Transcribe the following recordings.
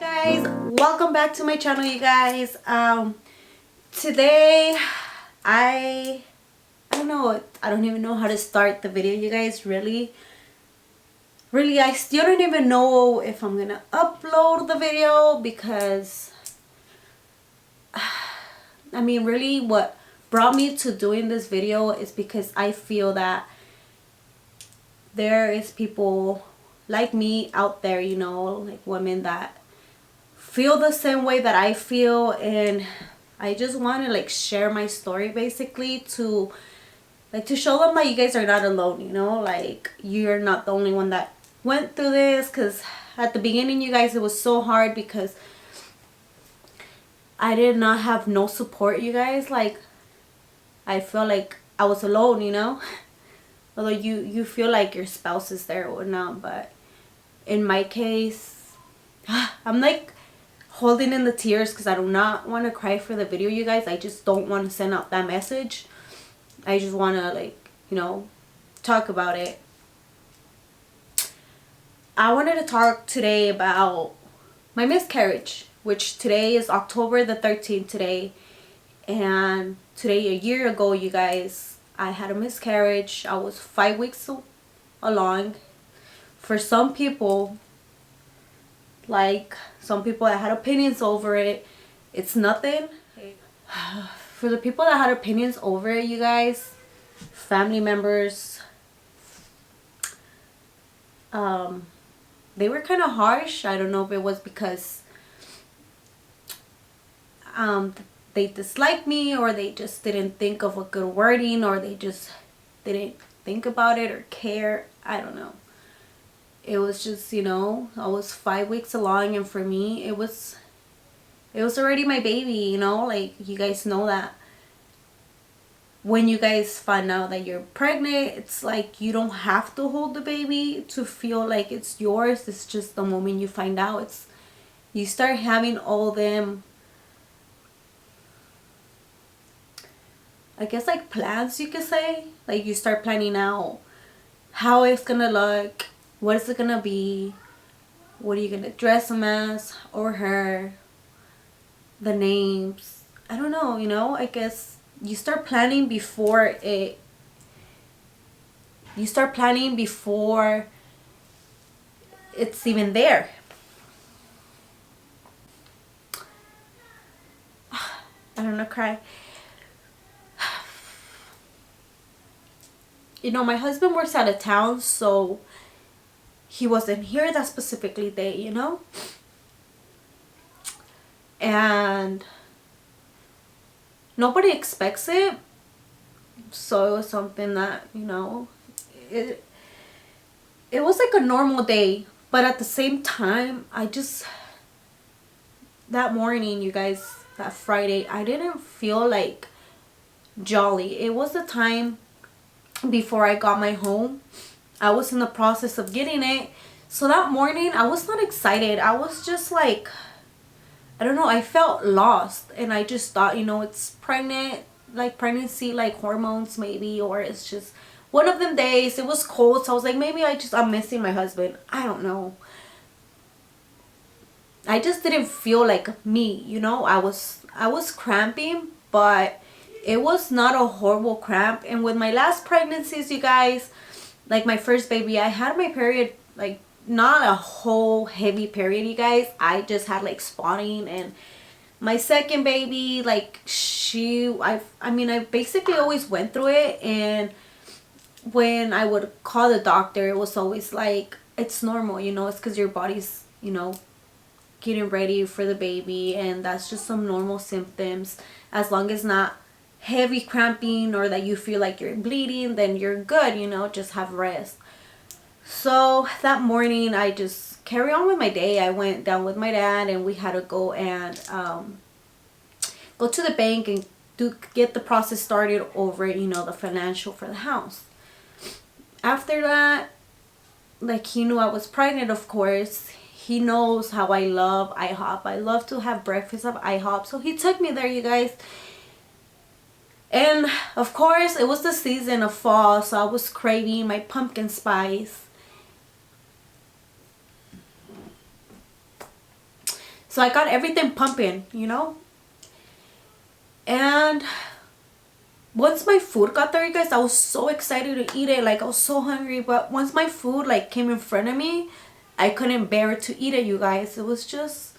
Guys, welcome back to my channel, you guys. Today I don't know, I don't even know how to start the video, you guys. Really I still don't even know if I'm gonna upload the video, because I mean, really what brought me to doing this video is because I feel that there is people like me out there, you know, like women that feel the same way that I feel, and I just want to like share my story, basically, to show them that you guys are not alone, you know, like you're not the only one that went through this. Because at the beginning, you guys, it was so hard because I did not have no support, you guys. Like, I feel like I was alone, you know. Although you feel like your spouse is there or not, but in my case, I'm like holding in the tears because I do not want to cry for the video, you guys. I just don't want to send out that message. I just want to, like, you know, talk about it. I wanted to talk today about my miscarriage, which today is October the 13th today. And today, a year ago, you guys, I had a miscarriage. I was 5 weeks along. For some people, like some people that had opinions over it, it's nothing. For the people that had opinions over it, you guys, family members, they were kind of harsh. I don't know if it was because they disliked me, or they just didn't think of a good wording, or they just didn't think about it or care. I don't know. It was just, you know, I was 5 weeks along, and for me, it was already my baby, you know. Like, you guys know that when you guys find out that you're pregnant, it's like you don't have to hold the baby to feel like it's yours. It's just the moment you find out, it's you start having all them, I guess, like plans, you could say. Like, you start planning out how it's gonna look, what is it gonna be, what are you gonna dress him as or her, the names. I don't know, you know. I guess you start planning before it's even there. I don't know, cry. You know, my husband works out of town, so he wasn't here that specifically day, you know. And nobody expects it, so it was something that, you know, it was like a normal day. But at the same time, that morning, you guys, that Friday, I didn't feel like jolly. It was the time before I got my home. I was in the process of getting it. So that morning, I was not excited. I was just like, I don't know, I felt lost. And I just thought, you know, it's pregnancy, like hormones maybe, or it's just one of them days. It was cold, so I was like, maybe I'm missing my husband. I don't know. I just didn't feel like me, you know. I was cramping, but it was not a horrible cramp. And with my last pregnancies, you guys, like my first baby, I had my period, like not a whole heavy period, you guys. I just had like spotting. And my second baby, like I mean, I basically always went through it. And when I would call the doctor, it was always like, it's normal, you know. It's because your body's, you know, getting ready for the baby, and that's just some normal symptoms. As long as not heavy cramping or that you feel like you're bleeding, then you're good, you know. Just have rest. So that morning, I just carry on with my day. I went down with my dad, and we had to go and go to the bank and get the process started over, you know, the financial for the house. After that, like, he knew I was pregnant, of course. He knows how I love IHOP. I love to have breakfast at IHOP. So he took me there, you guys. And of course, it was the season of fall, so I was craving my pumpkin spice. So I got everything pumping, you know. And once my food got there, you guys, I was so excited to eat it. Like, I was so hungry. But once my food, like, came in front of me, I couldn't bear to eat it, you guys. It was just,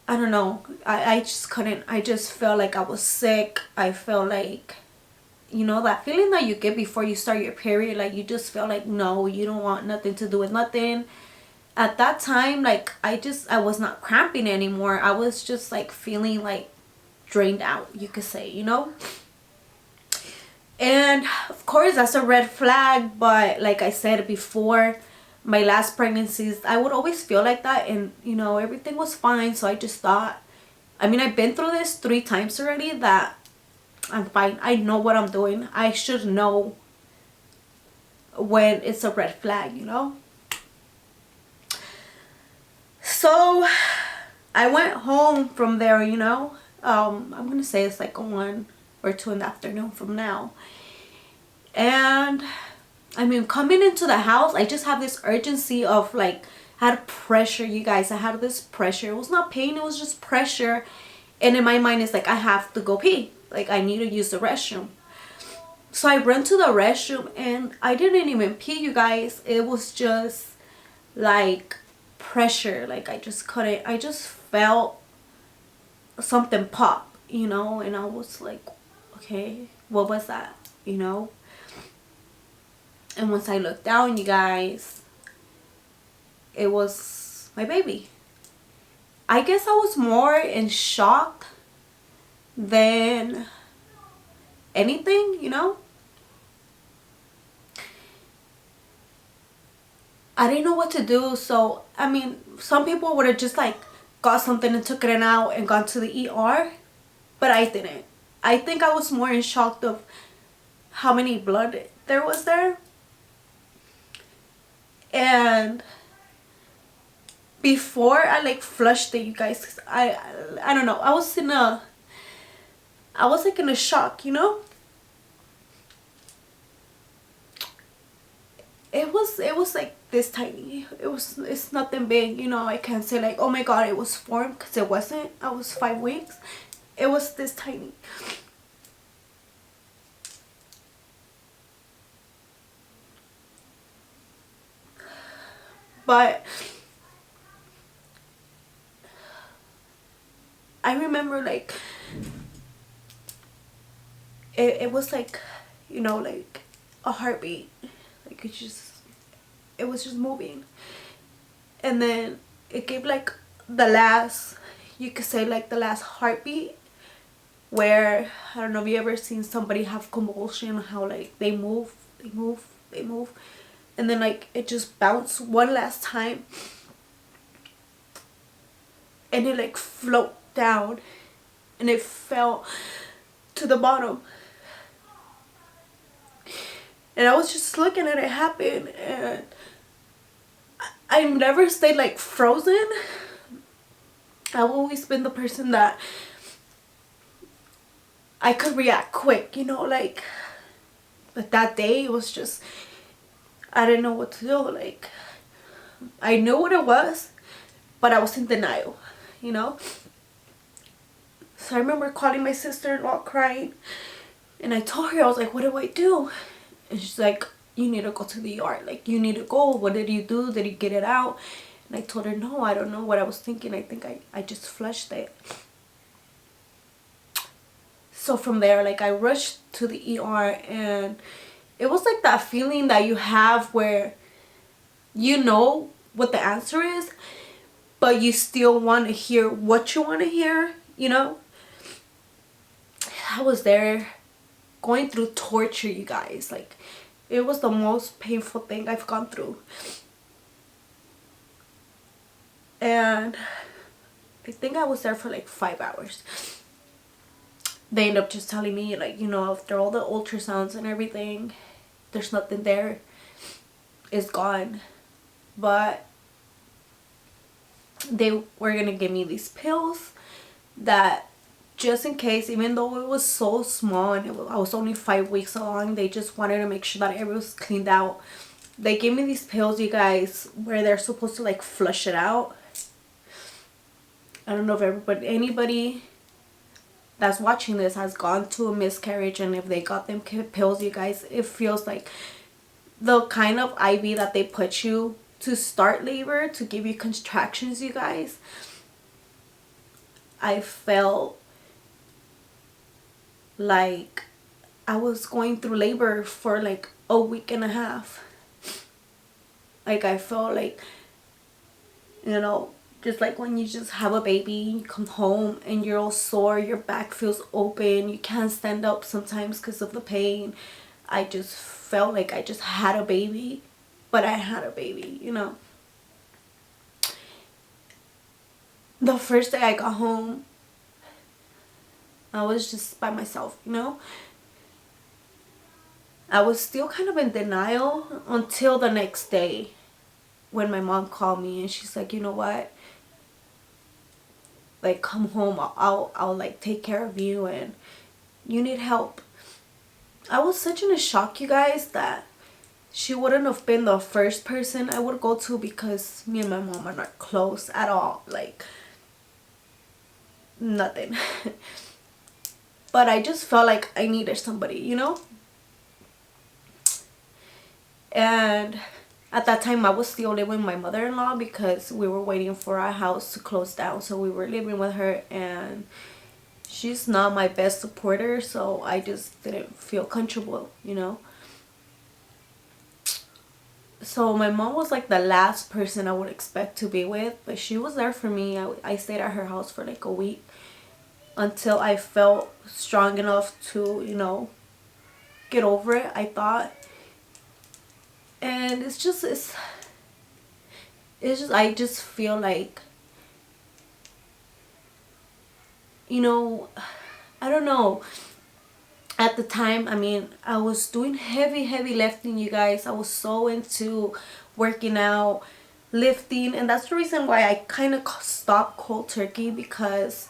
I don't know. I just couldn't. I just felt like I was sick. I felt like, you know, that feeling that you get before you start your period. Like, you just feel like, no, you don't want nothing to do with nothing. At that time, like, I was not cramping anymore. I was just, like, feeling, like, drained out, you could say, you know. And of course that's a red flag, but like I said before, my last pregnancies, I would always feel like that, and you know, everything was fine. So I just thought, I mean, I've been through this 3 times already, that I'm fine. I know what I'm doing. I should know when it's a red flag, you know. So I went home from there, you know. I'm gonna say it's like 1 or 2 in the afternoon from now. And I mean, coming into the house, I just have this urgency of, like, I had pressure, you guys. I had this pressure. It was not pain, it was just pressure. And in my mind, it's like, I have to go pee. Like, I need to use the restroom. So I ran to the restroom and I didn't even pee, you guys. It was just like pressure. Like, I just couldn't. I just felt something pop, you know. And I was like, okay, what was that, you know? And once I looked down, you guys, it was my baby. I guess I was more in shock than anything, you know. I didn't know what to do. So I mean, some people would have just like got something and took it out and gone to the ER, but I didn't. I think I was more in shock of how many blood there was there. And before I like flushed it, you guys, 'cause I don't know, I was like in a shock, you know. It was like this tiny. It's nothing big, you know. I can't say like, oh my god, it was formed, because it wasn't. I was 5 weeks. It was this tiny. But I remember like it was like, you know, like a heartbeat. Like it was just moving. And then it gave like the last, you could say like the last heartbeat, where I don't know if you ever seen somebody have convulsion, how like they move, they move, they move, and then like it just bounced one last time, and it like float down, and it fell to the bottom. And I was just looking at it happen, and I've never stayed like frozen. I've always been the person that I could react quick, you know, like, but that day it was just, I didn't know what to do. Like, I knew what it was, but I was in denial, you know. So I remember calling my sister-in-law crying, and I told her, I was like, what do I do? And she's like, you need to go to the ER. Like, you need to go. What did you do? Did you get it out? And I told her, no, I don't know what I was thinking. I think I just flushed it. So from there, like, I rushed to the ER, and it was like that feeling that you have where you know what the answer is, but you still want to hear what you want to hear, you know. I was there going through torture, you guys. Like, it was the most painful thing I've gone through. And I think I was there for like 5 hours. They ended up just telling me, like, you know, after all the ultrasounds and everything, there's nothing there. It's gone. But they were gonna give me these pills that, just in case, even though it was so small and I was only 5 weeks along, they just wanted to make sure that everything was cleaned out. They gave me these pills, you guys, where they're supposed to like flush it out. I don't know if anybody that's watching this has gone to a miscarriage, and if they got them pills, you guys, it feels like the kind of IV that they put you to start labor, to give you contractions, you guys. I felt like I was going through labor for like a week and a half. Like, I felt like, you know, just like when you just have a baby, you come home and you're all sore, your back feels open, you can't stand up sometimes because of the pain. I just felt like I just had a baby, but I had a baby, you know. The first day I got home, I was just by myself, you know. I was still kind of in denial until the next day when my mom called me and she's like, you know what? Like, come home, I'll like take care of you and you need help. I was such in a shock, you guys, that she wouldn't have been the first person I would go to, because me and my mom are not close at all. Like, nothing. But I just felt like I needed somebody, you know? And at that time I was still living with my mother-in-law because we were waiting for our house to close down. So we were living with her, and she's not my best supporter, so I just didn't feel comfortable, you know? So my mom was like the last person I would expect to be with, but she was there for me. I stayed at her house for like a week until I felt strong enough to, you know, get over it, I thought. And it's just I just feel like, you know, I don't know. At the time, I mean, I was doing heavy lifting, you guys. I was so into working out, lifting, and that's the reason why I kind of stopped cold turkey, because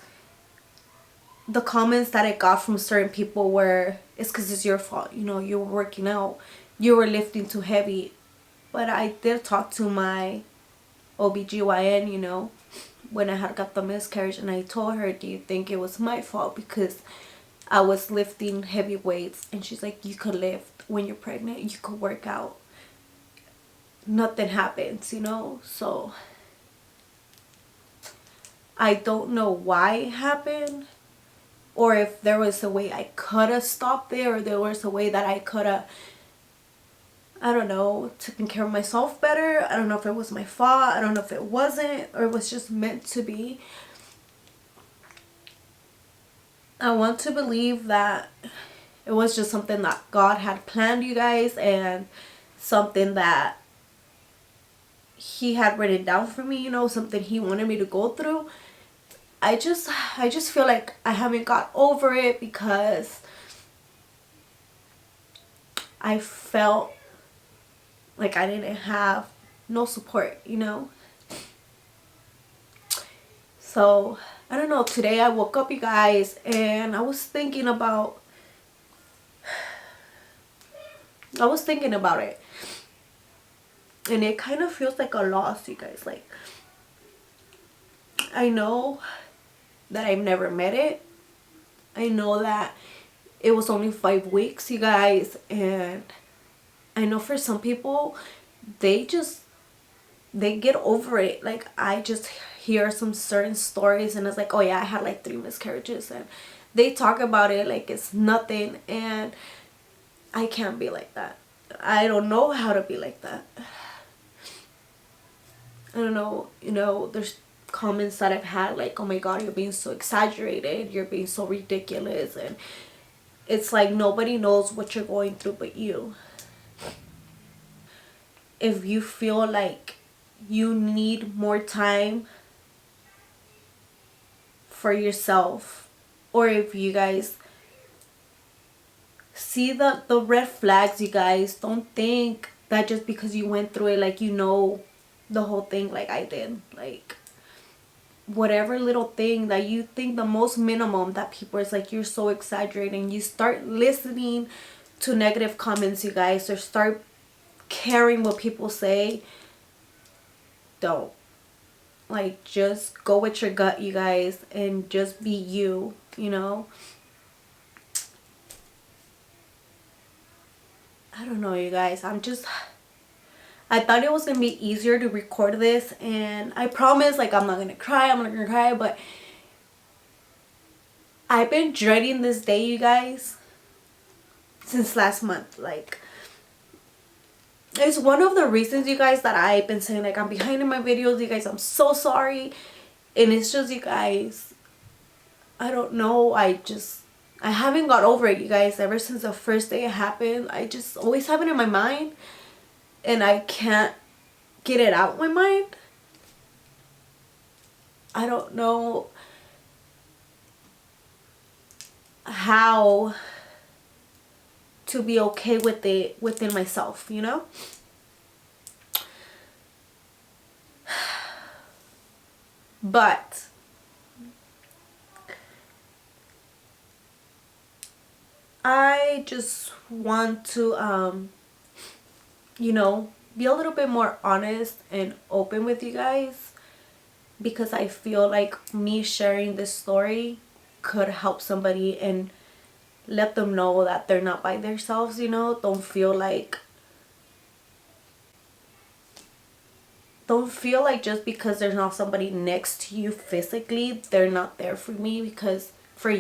the comments that I got from certain people were, it's because it's your fault, you know, you were working out, you were lifting too heavy. But I did talk to my OBGYN, you know, when I had got the miscarriage, and I told her, do you think it was my fault because I was lifting heavy weights? And she's like, you could lift when you're pregnant, you could work out, nothing happens, you know. So I don't know why it happened, or if there was a way I could have stopped there, or there was a way that I could have, I don't know, taken care of myself better. I don't know if it was my fault. I don't know if it wasn't, or it was just meant to be. I want to believe that it was just something that God had planned, you guys, and something that He had written down for me, you know, something He wanted me to go through. I just feel like I haven't got over it, because I felt like I didn't have no support, you know. So I don't know, today I woke up, you guys, and I was thinking about it, and it kind of feels like a loss, you guys. Like, I know that I've never met it. I know that it was only 5 weeks, you guys, and I know for some people, they get over it. Like, I just hear some certain stories, and it's like, oh yeah, I had like 3 miscarriages, and they talk about it like it's nothing, and I can't be like that. I don't know how to be like that. I don't know, you know, there's comments that I've had like, oh my god, you're being so exaggerated, you're being so ridiculous, and it's like nobody knows what you're going through but you. If you feel like you need more time for yourself, or if you guys see the red flags, you guys, don't think that just because you went through it, like, you know the whole thing like I did. Like, whatever little thing that you think, the most minimum that people is like, you're so exaggerating, you start listening to negative comments, you guys, or start caring what people say, don't. Like, just go with your gut, you guys, and just be you, you know? I don't know, you guys. I thought it was going to be easier to record this, and I promise, like, I'm not going to cry. I'm not going to cry, but I've been dreading this day, you guys, since last month. Like, it's one of the reasons, you guys, that I've been saying, like, I'm behind in my videos. You guys, I'm so sorry. And it's just, you guys, I don't know. I haven't got over it, you guys. Ever since the first day it happened, I just always have it in my mind. And I can't get it out of my mind. I don't know how to be okay with it within myself, you know? But I just want to you know, be a little bit more honest and open with you guys, because I feel like me sharing this story could help somebody and let them know that they're not by themselves, you know? Don't feel like just because there's not somebody next to you physically, they're not there for me, because for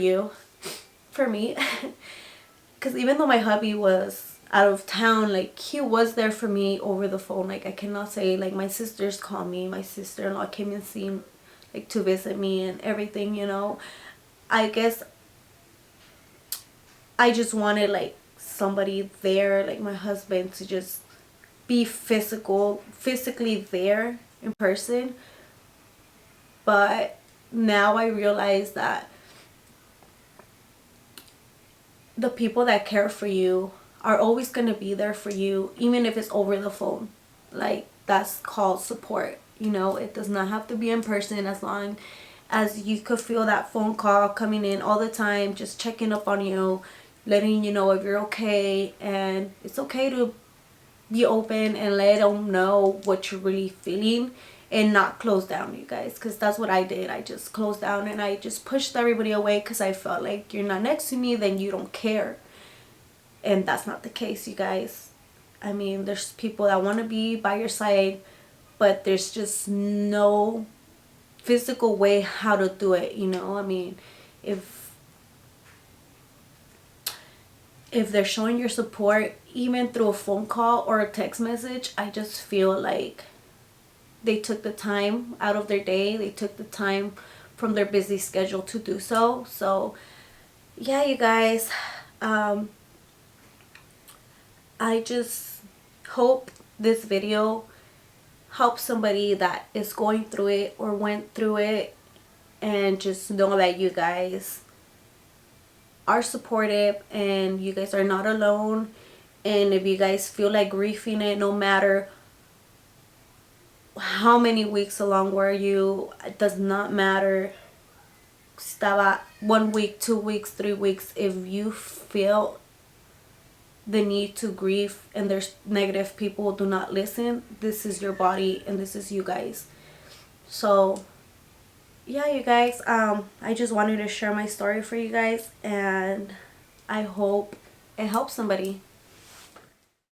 me. Because even though my hubby was out of town, like, he was there for me over the phone. Like, I cannot say, like, my sisters call me, my sister-in-law came and seen, like, to visit me and everything, you know? I guess I just wanted, like, somebody there, like my husband, to just be physically there in person. But now I realize that the people that care for you are always going to be there for you, even if it's over the phone. Like, that's called support, you know? It does not have to be in person, as long as you could feel that phone call coming in all the time, just checking up on you, letting you know if you're okay. And it's okay to be open and let them know what you're really feeling, and not close down, you guys, because that's what I did. I just closed down and I just pushed everybody away, because I felt like, you're not next to me, then you don't care. And that's not the case, you guys. I mean, there's people that want to be by your side, but there's just no physical way how to do it, you know? I mean, if they're showing your support even through a phone call or a text message, I just feel like they took the time out of their day. They took the time from their busy schedule to do so. So yeah, you guys, I just hope this video helps somebody that is going through it or went through it, and just know that you guys are supportive and you guys are not alone. And if you guys feel like grieving it, no matter how many weeks along were you, it does not matter. Estaba 1 week, 2 weeks, 3 weeks. If you feel the need to grieve and there's negative people, do not listen. This is your body and this is you guys. So yeah, you guys, I just wanted to share my story for you guys, and I hope it helps somebody.